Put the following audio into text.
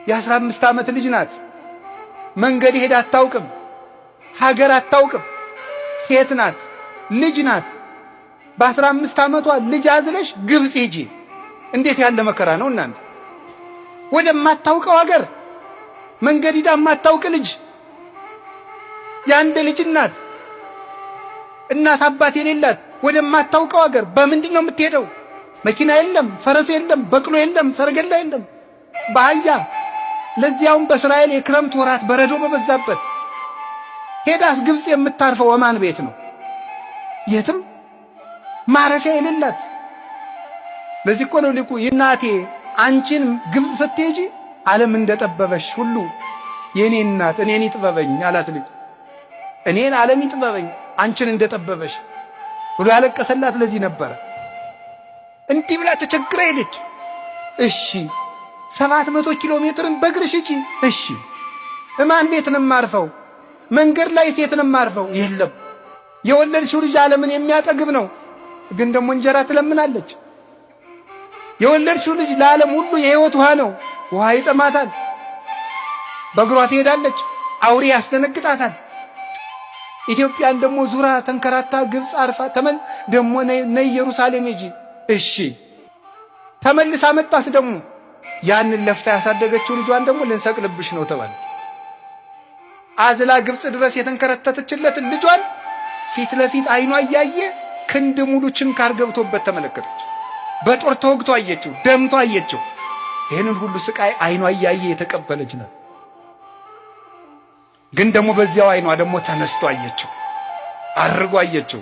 የ15 ዓመት ልጅ ናት። መንገድ ሄዳ አታውቅም፣ ሀገር አታውቅም። ሴት ናት፣ ልጅ ናት። በ15 ዓመቷ ልጅ አዝለሽ ግብጽ ሂጂ። እንዴት ያለ መከራ ነው እናንተ! ወደማታውቀው ሀገር መንገድ ሄዳ የማታውቅ ልጅ፣ የአንድ ልጅ እናት፣ እናት አባት የሌላት ወደማታውቀው ሀገር በምንድን ነው የምትሄደው? መኪና የለም፣ ፈረስ የለም፣ በቅሎ የለም፣ ሰረገላ የለም፣ በአህያ ለዚያውም በእስራኤል የክረምት ወራት በረዶ በበዛበት ሄዳስ ግብጽ የምታርፈው ወማን ቤት ነው? የትም ማረፊያ የሌላት። ለዚህ እኮ ነው ሊቁ እናቴ አንቺን ግብጽ ስትሄጂ ዓለም እንደጠበበሽ ሁሉ የኔ እናት እኔን ይጥበበኝ አላት ሊቁ። እኔን ዓለም ይጥበበኝ አንቺን እንደጠበበሽ ብሎ ያለቀሰላት ለዚህ ነበረ። እንዲህ ብላ ተቸግራ ሄደች። እሺ 700 ኪሎ ሜትርን በእግርሽ ሂጂ። እሺ እማን ቤት ነው የማርፈው? መንገድ ላይ ሴት ነው የማርፈው? የለም። የወለድሽው ልጅ ዓለምን የሚያጠግብ ነው፣ ግን ደግሞ እንጀራ ትለምናለች። የወለድሽው ልጅ ለዓለም ሁሉ የሕይወት ውሃ ነው፣ ውሃ ይጠማታል። በእግሯ ትሄዳለች፣ አውሬ ያስደነግጣታል። ኢትዮጵያን ደግሞ ዙራ ተንከራታ ግብጽ አርፋ ደግሞ ነይ ኢየሩሳሌም ሂጂ። እሺ ተመልሳ መጣስ ደግሞ ያንን ለፍታ ያሳደገችው ልጇን ደግሞ ልንሰቅልብሽ ነው ተባለ። አዝላ ግብጽ ድረስ የተንከረተተችለትን ልጇን ፊት ለፊት አይኗ እያየ ክንድ ሙሉ ችንካር ገብቶበት ተመለከተች። በጦር ተወግቶ አየችው፣ ደምቶ አየችው። ይህንን ሁሉ ስቃይ አይኗ እያየ የተቀበለች ነው። ግን ደግሞ በዚያው አይኗ ደግሞ ተነስቶ አየችው፣ አርጎ አየችው።